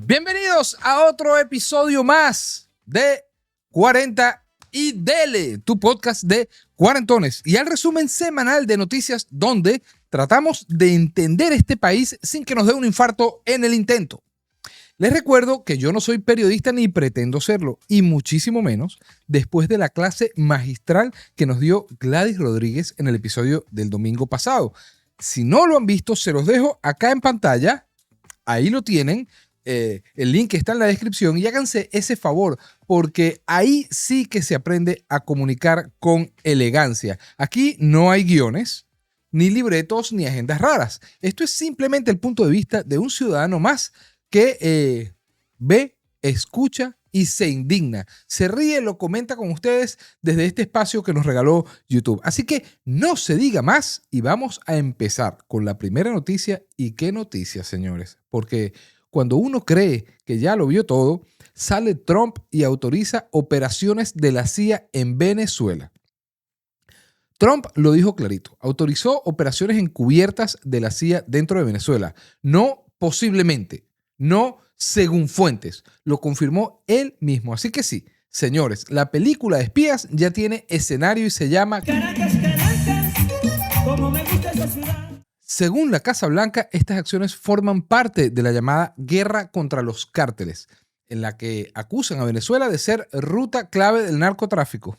Bienvenidos a otro episodio más de 40 y Dele, tu podcast de cuarentones y al resumen semanal de noticias donde tratamos de entender este país sin que nos dé un infarto en el intento. Les recuerdo que yo no soy periodista ni pretendo serlo, y muchísimo menos después de la clase magistral que nos dio Gladys Rodríguez en el episodio del domingo pasado. Si no lo han visto, se los dejo acá en pantalla, ahí lo tienen. El link está en la descripción y háganse ese favor porque ahí sí que se aprende a comunicar con elegancia. Aquí no hay guiones, ni libretos, ni agendas raras. Esto es simplemente el punto de vista de un ciudadano más que ve, escucha y se indigna. Se ríe, lo comenta con ustedes desde este espacio que nos regaló YouTube. Así que no se diga más y vamos a empezar con la primera noticia. ¿Y qué noticia, señores? Porque cuando uno cree que ya lo vio todo, sale Trump y autoriza operaciones de la CIA en Venezuela. Trump lo dijo clarito, autorizó operaciones encubiertas de la CIA dentro de Venezuela. No posiblemente, no según fuentes, lo confirmó él mismo. Así que sí, señores, la película de espías ya tiene escenario y se llama Caracas, Caracas, como me gusta esa ciudad. Según la Casa Blanca, estas acciones forman parte de la llamada guerra contra los cárteles, en la que acusan a Venezuela de ser ruta clave del narcotráfico.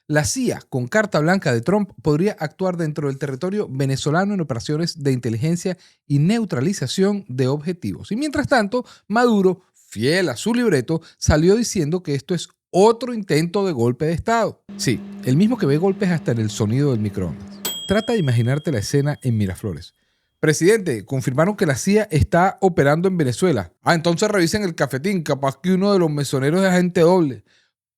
La CIA, con carta blanca de Trump, podría actuar dentro del territorio venezolano en operaciones de inteligencia y neutralización de objetivos. Y mientras tanto, Maduro, fiel a su libreto, salió diciendo que esto es otro intento de golpe de Estado. Sí, el mismo que ve golpes hasta en el sonido del microondas. Trata de imaginarte la escena en Miraflores. Presidente, confirmaron que la CIA está operando en Venezuela. Entonces revisen el cafetín, capaz que uno de los mesoneros es agente doble.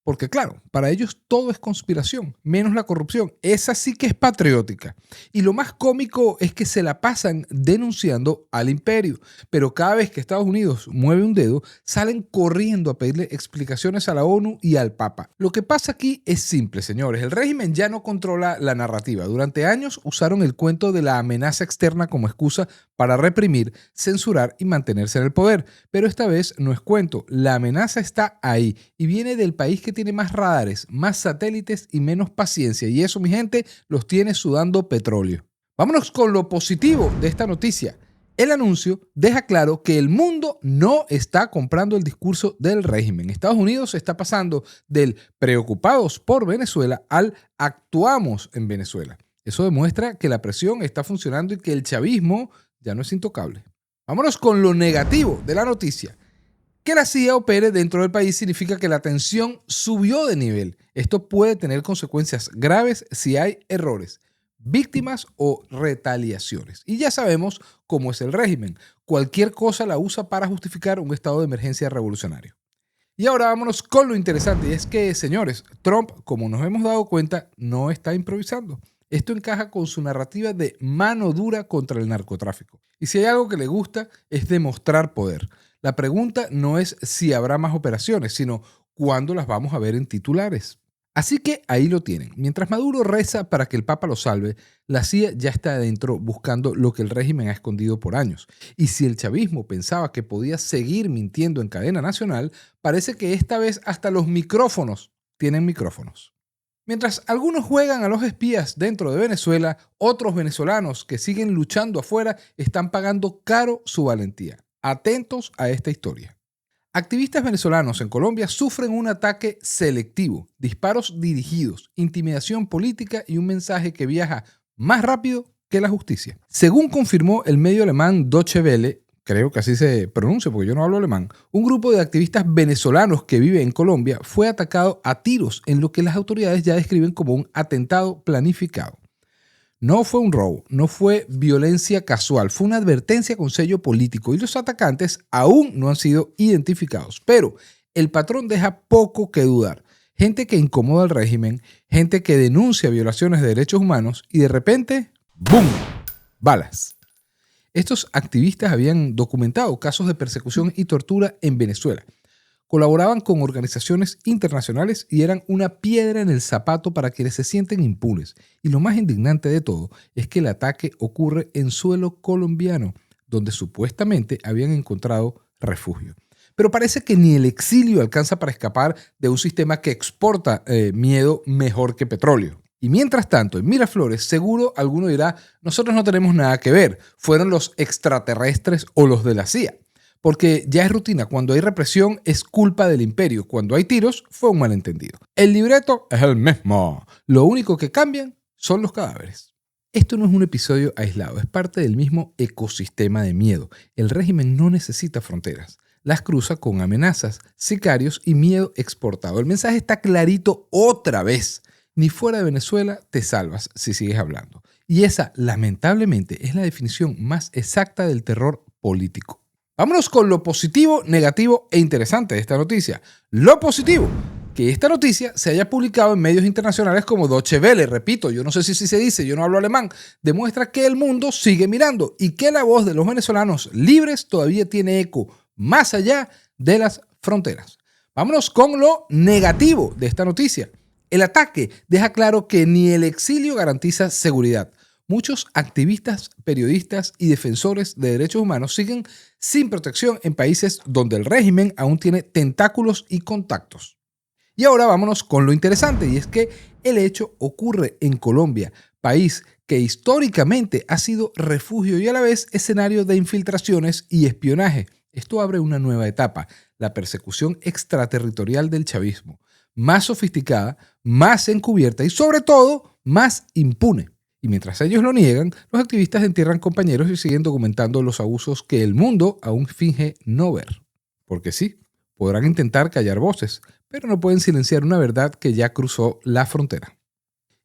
Porque claro, para ellos todo es conspiración, menos la corrupción. Esa sí que es patriótica. Y lo más cómico es que se la pasan denunciando al imperio. Pero cada vez que Estados Unidos mueve un dedo, salen corriendo a pedirle explicaciones a la ONU y al Papa. Lo que pasa aquí es simple, señores. El régimen ya no controla la narrativa. Durante años usaron el cuento de la amenaza externa como excusa para reprimir, censurar y mantenerse en el poder. Pero esta vez no es cuento. La amenaza está ahí y viene del país que tiene más radares, más satélites y menos paciencia. Y eso, mi gente, los tiene sudando petróleo. Vámonos con lo positivo de esta noticia. El anuncio deja claro que el mundo no está comprando el discurso del régimen. Estados Unidos está pasando del preocupados por Venezuela al actuamos en Venezuela. Eso demuestra que la presión está funcionando y que el chavismo ya no es intocable. Vámonos con lo negativo de la noticia. Que la CIA opere dentro del país significa que la tensión subió de nivel. Esto puede tener consecuencias graves si hay errores, víctimas o retaliaciones. Y ya sabemos cómo es el régimen. Cualquier cosa la usa para justificar un estado de emergencia revolucionario. Y ahora vámonos con lo interesante. Y es que, señores, Trump, como nos hemos dado cuenta, no está improvisando. Esto encaja con su narrativa de mano dura contra el narcotráfico. Y si hay algo que le gusta, es demostrar poder. La pregunta no es si habrá más operaciones, sino cuándo las vamos a ver en titulares. Así que ahí lo tienen. Mientras Maduro reza para que el Papa lo salve, la CIA ya está adentro buscando lo que el régimen ha escondido por años. Y si el chavismo pensaba que podía seguir mintiendo en cadena nacional, parece que esta vez hasta los micrófonos tienen micrófonos. Mientras algunos juegan a los espías dentro de Venezuela, otros venezolanos que siguen luchando afuera están pagando caro su valentía. Atentos a esta historia. Activistas venezolanos en Colombia sufren un ataque selectivo, disparos dirigidos, intimidación política y un mensaje que viaja más rápido que la justicia. Según confirmó el medio alemán Deutsche Welle, creo que así se pronuncia porque yo no hablo alemán, un grupo de activistas venezolanos que vive en Colombia fue atacado a tiros en lo que las autoridades ya describen como un atentado planificado. No fue un robo, no fue violencia casual, fue una advertencia con sello político y los atacantes aún no han sido identificados. Pero el patrón deja poco que dudar. Gente que incomoda al régimen, gente que denuncia violaciones de derechos humanos y de repente, ¡boom!, balas. Estos activistas habían documentado casos de persecución y tortura en Venezuela. Colaboraban con organizaciones internacionales y eran una piedra en el zapato para quienes se sienten impunes. Y lo más indignante de todo es que el ataque ocurre en suelo colombiano, donde supuestamente habían encontrado refugio. Pero parece que ni el exilio alcanza para escapar de un sistema que exporta miedo mejor que petróleo. Y mientras tanto, en Miraflores, seguro alguno dirá, nosotros no tenemos nada que ver, fueron los extraterrestres o los de la CIA. Porque ya es rutina, cuando hay represión es culpa del imperio, cuando hay tiros fue un malentendido. El libreto es el mismo, lo único que cambian son los cadáveres. Esto no es un episodio aislado, es parte del mismo ecosistema de miedo. El régimen no necesita fronteras, las cruza con amenazas, sicarios y miedo exportado. El mensaje está clarito otra vez. Ni fuera de Venezuela te salvas si sigues hablando. Y esa, lamentablemente, es la definición más exacta del terror político. Vámonos con lo positivo, negativo e interesante de esta noticia. Lo positivo, que esta noticia se haya publicado en medios internacionales como Deutsche Welle, repito, yo no sé si se dice, yo no hablo alemán, demuestra que el mundo sigue mirando y que la voz de los venezolanos libres todavía tiene eco más allá de las fronteras. Vámonos con lo negativo de esta noticia. El ataque deja claro que ni el exilio garantiza seguridad. Muchos activistas, periodistas y defensores de derechos humanos siguen sin protección en países donde el régimen aún tiene tentáculos y contactos. Y ahora vámonos con lo interesante, y es que el hecho ocurre en Colombia, país que históricamente ha sido refugio y a la vez escenario de infiltraciones y espionaje. Esto abre una nueva etapa, la persecución extraterritorial del chavismo, más sofisticada, más encubierta y sobre todo más impune. Y mientras ellos lo niegan, los activistas entierran compañeros y siguen documentando los abusos que el mundo aún finge no ver. Porque sí, podrán intentar callar voces, pero no pueden silenciar una verdad que ya cruzó la frontera.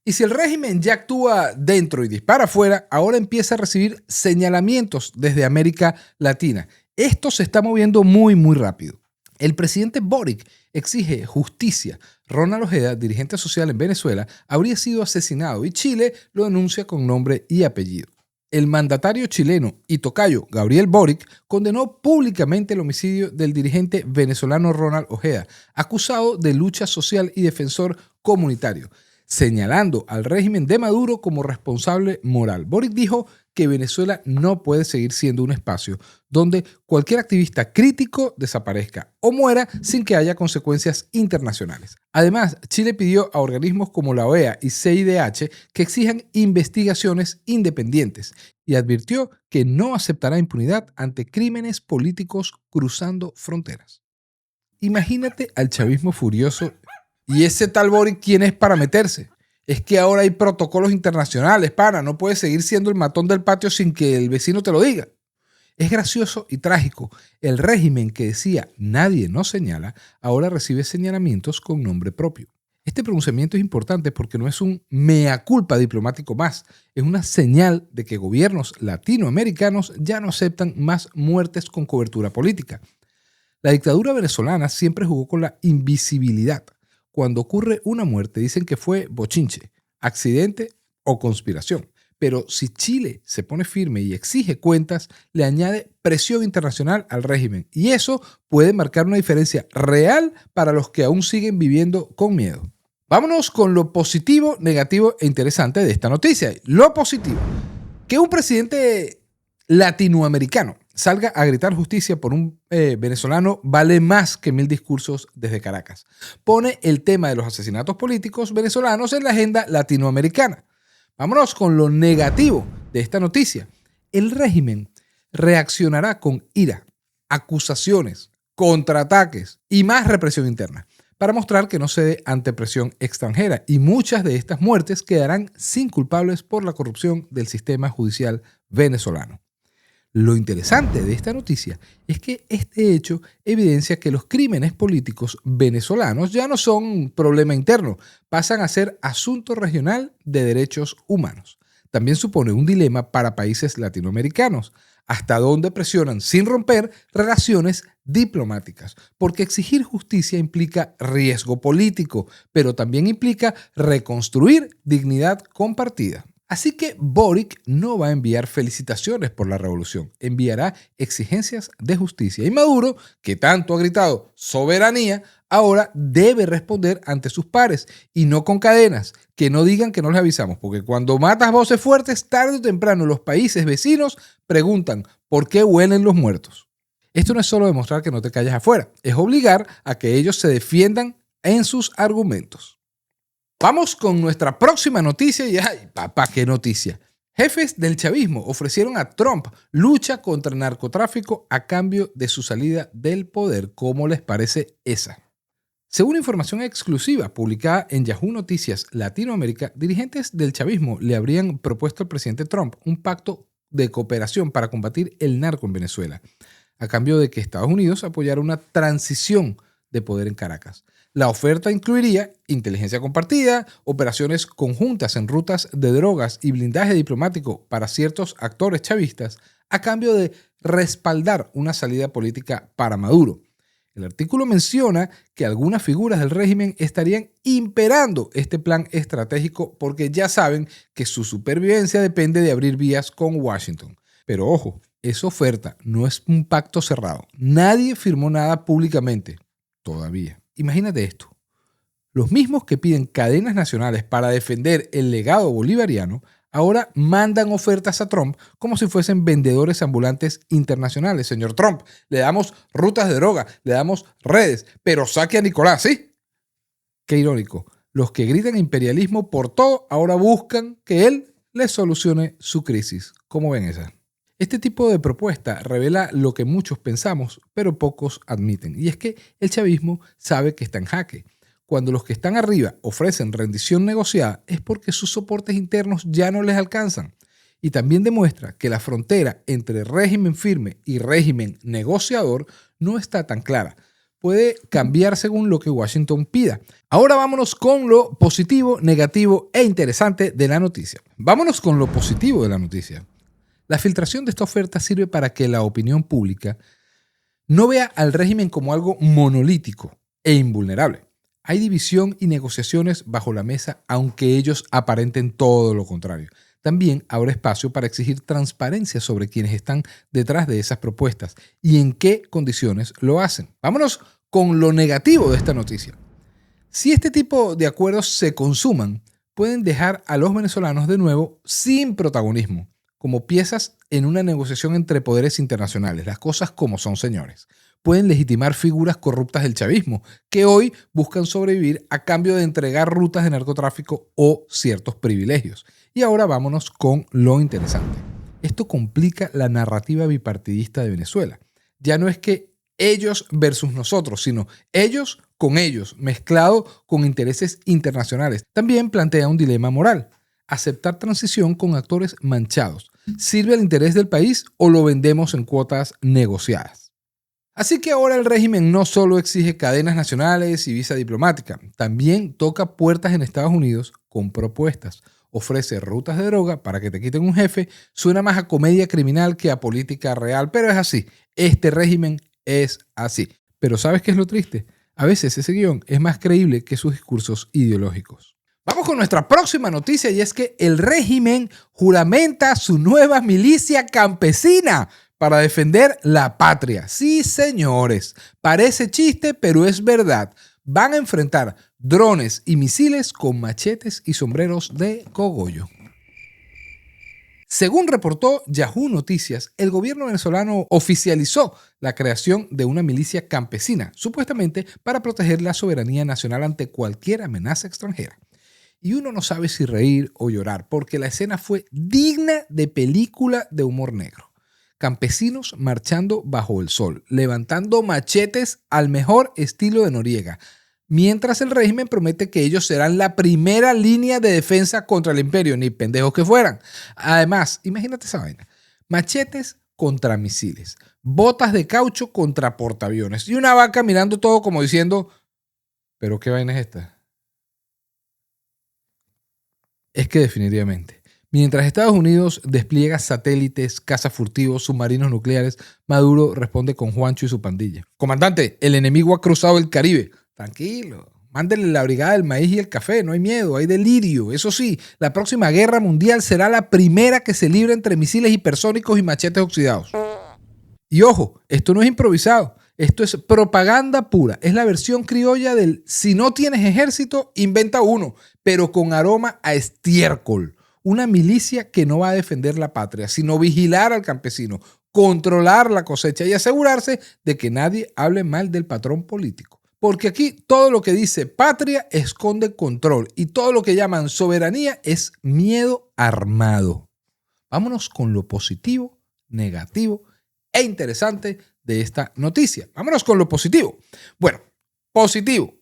Y si el régimen ya actúa dentro y dispara afuera, ahora empieza a recibir señalamientos desde América Latina. Esto se está moviendo muy rápido. El presidente Boric exige justicia. Ronald Ojeda, dirigente social en Venezuela, habría sido asesinado y Chile lo denuncia con nombre y apellido. El mandatario chileno y tocayo Gabriel Boric condenó públicamente el homicidio del dirigente venezolano Ronald Ojeda, acusado de lucha social y defensor comunitario, señalando al régimen de Maduro como responsable moral. Boric dijo que Venezuela no puede seguir siendo un espacio donde cualquier activista crítico desaparezca o muera sin que haya consecuencias internacionales. Además, Chile pidió a organismos como la OEA y CIDH que exijan investigaciones independientes y advirtió que no aceptará impunidad ante crímenes políticos cruzando fronteras. Imagínate al chavismo furioso. ¿Y ese tal Boric quién es para meterse? Es que ahora hay protocolos internacionales, pana. No puedes seguir siendo el matón del patio sin que el vecino te lo diga. Es gracioso y trágico. El régimen que decía nadie nos señala, ahora recibe señalamientos con nombre propio. Este pronunciamiento es importante porque no es un mea culpa diplomático más. Es una señal de que gobiernos latinoamericanos ya no aceptan más muertes con cobertura política. La dictadura venezolana siempre jugó con la invisibilidad. Cuando ocurre una muerte dicen que fue bochinche, accidente o conspiración. Pero si Chile se pone firme y exige cuentas, le añade presión internacional al régimen. Y eso puede marcar una diferencia real para los que aún siguen viviendo con miedo. Vámonos con lo positivo, negativo e interesante de esta noticia. Lo positivo, que un presidente latinoamericano salga a gritar justicia por un venezolano vale más que 1000 discursos desde Caracas. Pone el tema de los asesinatos políticos venezolanos en la agenda latinoamericana. Vámonos con lo negativo de esta noticia. El régimen reaccionará con ira, acusaciones, contraataques y más represión interna para mostrar que no cede ante presión extranjera, y muchas de estas muertes quedarán sin culpables por la corrupción del sistema judicial venezolano. Lo interesante de esta noticia es que este hecho evidencia que los crímenes políticos venezolanos ya no son un problema interno, pasan a ser asunto regional de derechos humanos. También supone un dilema para países latinoamericanos, hasta dónde presionan sin romper relaciones diplomáticas, porque exigir justicia implica riesgo político, pero también implica reconstruir dignidad compartida. Así que Boric no va a enviar felicitaciones por la revolución, enviará exigencias de justicia. Y Maduro, que tanto ha gritado soberanía, ahora debe responder ante sus pares y no con cadenas, que no digan que no les avisamos, porque cuando matas voces fuertes, tarde o temprano los países vecinos preguntan ¿por qué huelen los muertos? Esto no es solo demostrar que no te calles afuera, es obligar a que ellos se defiendan en sus argumentos. Vamos con nuestra próxima noticia y ¡ay, papá, qué noticia! Jefes del chavismo ofrecieron a Trump lucha contra el narcotráfico a cambio de su salida del poder. ¿Cómo les parece esa? Según información exclusiva publicada en Yahoo Noticias Latinoamérica, dirigentes del chavismo le habrían propuesto al presidente Trump un pacto de cooperación para combatir el narco en Venezuela, a cambio de que Estados Unidos apoyara una transición de poder en Caracas. La oferta incluiría inteligencia compartida, operaciones conjuntas en rutas de drogas y blindaje diplomático para ciertos actores chavistas, a cambio de respaldar una salida política para Maduro. El artículo menciona que algunas figuras del régimen estarían imperando este plan estratégico porque ya saben que su supervivencia depende de abrir vías con Washington. Pero ojo, esa oferta no es un pacto cerrado. Nadie firmó nada públicamente todavía. Imagínate esto. Los mismos que piden cadenas nacionales para defender el legado bolivariano ahora mandan ofertas a Trump como si fuesen vendedores ambulantes internacionales. Señor Trump, le damos rutas de droga, le damos redes, pero saque a Nicolás, ¿sí? Qué irónico. Los que gritan imperialismo por todo ahora buscan que él les solucione su crisis. ¿Cómo ven esa? Este tipo de propuesta revela lo que muchos pensamos, pero pocos admiten. Y es que el chavismo sabe que está en jaque. Cuando los que están arriba ofrecen rendición negociada es porque sus soportes internos ya no les alcanzan. Y también demuestra que la frontera entre régimen firme y régimen negociador no está tan clara. Puede cambiar según lo que Washington pida. Ahora vámonos con lo positivo, negativo e interesante de la noticia. Vámonos con lo positivo de la noticia. La filtración de esta oferta sirve para que la opinión pública no vea al régimen como algo monolítico e invulnerable. Hay división y negociaciones bajo la mesa, aunque ellos aparenten todo lo contrario. También habrá espacio para exigir transparencia sobre quienes están detrás de esas propuestas y en qué condiciones lo hacen. Vámonos con lo negativo de esta noticia. Si este tipo de acuerdos se consuman, pueden dejar a los venezolanos de nuevo sin protagonismo, como piezas en una negociación entre poderes internacionales. Las cosas como son, señores. Pueden legitimar figuras corruptas del chavismo, que hoy buscan sobrevivir a cambio de entregar rutas de narcotráfico o ciertos privilegios. Y ahora vámonos con lo interesante. Esto complica la narrativa bipartidista de Venezuela. Ya no es que ellos versus nosotros, sino ellos con ellos, mezclado con intereses internacionales. También plantea un dilema moral. Aceptar transición con actores manchados. ¿Sirve al interés del país o lo vendemos en cuotas negociadas? Así que ahora el régimen no solo exige cadenas nacionales y visa diplomática, también toca puertas en Estados Unidos con propuestas. Ofrece rutas de droga para que te quiten un jefe. Suena más a comedia criminal que a política real, pero es así. Este régimen es así. Pero ¿sabes qué es lo triste? A veces ese guión es más creíble que sus discursos ideológicos. Vamos con nuestra próxima noticia y es que el régimen juramenta su nueva milicia campesina para defender la patria. Sí, señores, parece chiste, pero es verdad. Van a enfrentar drones y misiles con machetes y sombreros de cogollo. Según reportó Yahoo Noticias, el gobierno venezolano oficializó la creación de una milicia campesina, supuestamente para proteger la soberanía nacional ante cualquier amenaza extranjera. Y uno no sabe si reír o llorar, porque la escena fue digna de película de humor negro. Campesinos marchando bajo el sol, levantando machetes al mejor estilo de Noriega, mientras el régimen promete que ellos serán la primera línea de defensa contra el imperio, ni pendejos que fueran. Además, imagínate esa vaina, machetes contra misiles, botas de caucho contra portaaviones y una vaca mirando todo como diciendo, ¿pero qué vaina es esta? Es que definitivamente, mientras Estados Unidos despliega satélites, cazas furtivos, submarinos nucleares, Maduro responde con Juancho y su pandilla. Comandante, el enemigo ha cruzado el Caribe. Tranquilo, mándenle la brigada del maíz y el café, no hay miedo, hay delirio. Eso sí, la próxima guerra mundial será la primera que se libre entre misiles hipersónicos y machetes oxidados. Y ojo, esto no es improvisado. Esto es propaganda pura. Es la versión criolla del si no tienes ejército, inventa uno, pero con aroma a estiércol. Una milicia que no va a defender la patria, sino vigilar al campesino, controlar la cosecha y asegurarse de que nadie hable mal del patrón político. Porque aquí todo lo que dice patria esconde control y todo lo que llaman soberanía es miedo armado. Vámonos con lo positivo, negativo e interesante de esta noticia. Vámonos con lo positivo. Bueno, positivo.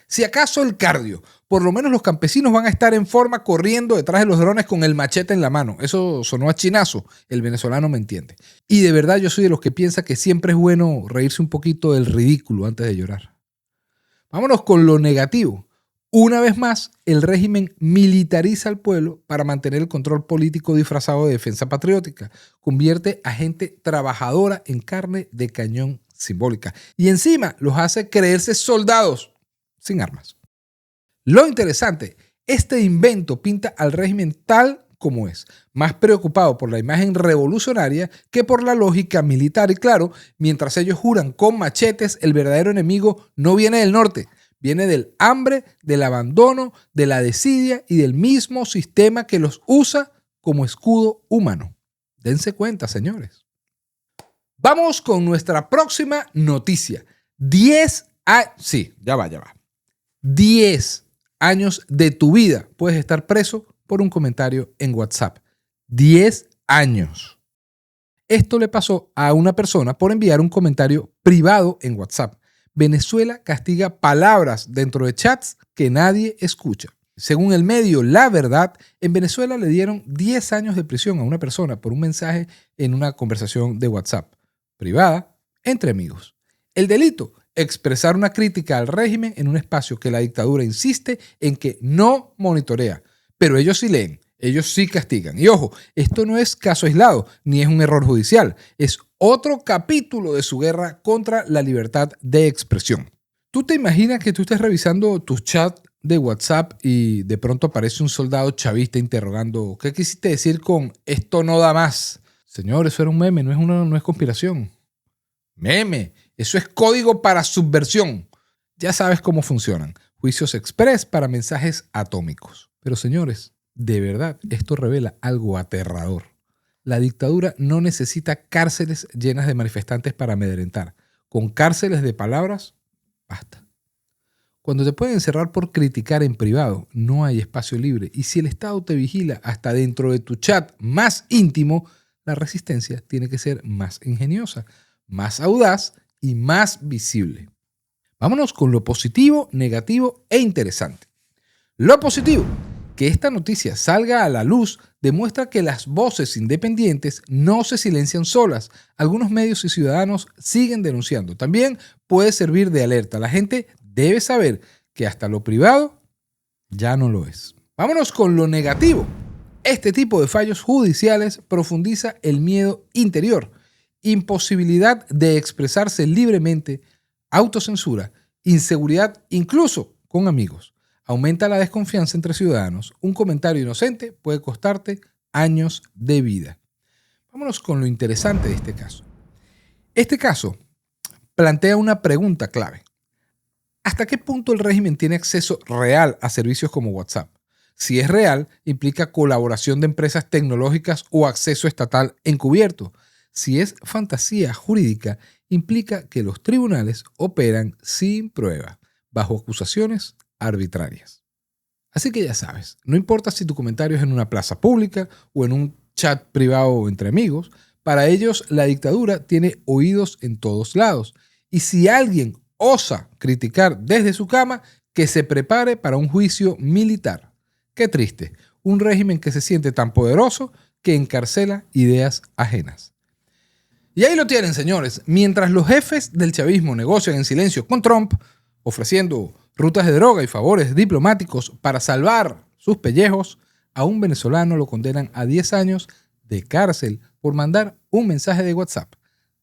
Si acaso el cardio, por lo menos los campesinos van a estar en forma corriendo detrás de los drones con el machete en la mano. Eso sonó a chinazo, el venezolano me entiende. Y de verdad yo soy de los que piensa que siempre es bueno reírse un poquito del ridículo antes de llorar. Vámonos con lo negativo. Una vez más, el régimen militariza al pueblo para mantener el control político disfrazado de defensa patriótica. Convierte a gente trabajadora en carne de cañón simbólica. Y encima los hace creerse soldados sin armas. Lo interesante, este invento pinta al régimen tal como es, más preocupado por la imagen revolucionaria que por la lógica militar. Y claro, mientras ellos juran con machetes, el verdadero enemigo no viene del norte, viene del hambre, del abandono, de la desidia y del mismo sistema que los usa como escudo humano. Dense cuenta, señores. Vamos con nuestra próxima noticia. 10 años de tu vida puedes estar preso por un comentario en WhatsApp. 10 años. Esto le pasó a una persona por enviar un comentario privado en WhatsApp. Venezuela castiga palabras dentro de chats que nadie escucha. Según el medio La Verdad, en Venezuela le dieron 10 años de prisión a una persona por un mensaje en una conversación de WhatsApp privada entre amigos. El delito: expresar una crítica al régimen en un espacio que la dictadura insiste en que no monitorea. Pero ellos sí leen, ellos sí castigan. Y ojo, esto no es caso aislado, ni es un error judicial. Es otro capítulo de su guerra contra la libertad de expresión. ¿Tú te imaginas que tú estés revisando tus chats de WhatsApp y de pronto aparece un soldado chavista interrogando ¿qué quisiste decir con esto no da más? Señor, eso era un meme, no es conspiración. Meme, eso es código para subversión. Ya sabes cómo funcionan. Juicios express para mensajes atómicos. Pero señores, de verdad, esto revela algo aterrador. La dictadura no necesita cárceles llenas de manifestantes para amedrentar. Con cárceles de palabras, basta. Cuando te pueden encerrar por criticar en privado, no hay espacio libre. Y si el Estado te vigila hasta dentro de tu chat más íntimo, la resistencia tiene que ser más ingeniosa, más audaz y más visible. Vámonos con lo positivo, negativo e interesante. Lo positivo: que esta noticia salga a la luz demuestra que las voces independientes no se silencian solas. Algunos medios y ciudadanos siguen denunciando. También puede servir de alerta. La gente debe saber que hasta lo privado ya no lo es. Vámonos con lo negativo. Este tipo de fallos judiciales profundiza el miedo interior, imposibilidad de expresarse libremente, autocensura, inseguridad incluso con amigos. Aumenta la desconfianza entre ciudadanos. Un comentario inocente puede costarte años de vida. Vámonos con lo interesante de este caso. Este caso plantea una pregunta clave. ¿Hasta qué punto el régimen tiene acceso real a servicios como WhatsApp? Si es real, implica colaboración de empresas tecnológicas o acceso estatal encubierto. Si es fantasía jurídica, implica que los tribunales operan sin prueba, bajo acusaciones arbitrarias. Así que ya sabes, no importa si tu comentario es en una plaza pública o en un chat privado entre amigos, para ellos la dictadura tiene oídos en todos lados. Y si alguien osa criticar desde su cama, que se prepare para un juicio militar. Qué triste, un régimen que se siente tan poderoso que encarcela ideas ajenas. Y ahí lo tienen, señores. Mientras los jefes del chavismo negocian en silencio con Trump, ofreciendo rutas de droga y favores diplomáticos para salvar sus pellejos, a un venezolano lo condenan a 10 años de cárcel por mandar un mensaje de WhatsApp.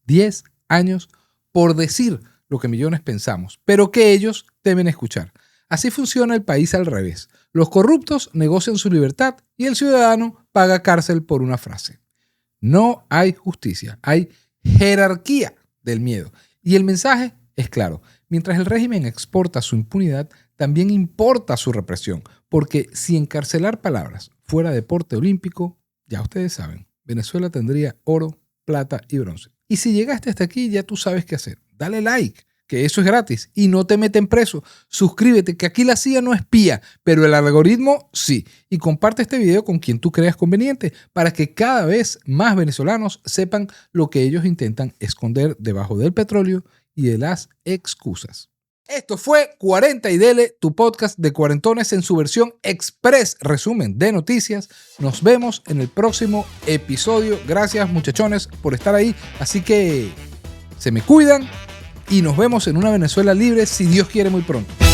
10 años por decir lo que millones pensamos, pero que ellos temen escuchar. Así funciona el país al revés. Los corruptos negocian su libertad y el ciudadano paga cárcel por una frase. No hay justicia, hay jerarquía del miedo. Y el mensaje es claro. Mientras el régimen exporta su impunidad, también importa su represión. Porque si encarcelar palabras fuera deporte olímpico, ya ustedes saben, Venezuela tendría oro plata y bronce. Y si llegaste hasta aquí, ya tú sabes qué hacer. Dale like, que eso es gratis y no te meten preso. Suscríbete, que aquí la CIA no espía, pero el algoritmo sí. Y comparte este video con quien tú creas conveniente para que cada vez más venezolanos sepan lo que ellos intentan esconder debajo del petróleo y de las excusas. Esto fue 40 y Dele, tu podcast de cuarentones en su versión express resumen de noticias. Nos vemos en el próximo episodio. Gracias, muchachones, por estar ahí. Así que se me cuidan y nos vemos en una Venezuela libre, si Dios quiere, muy pronto.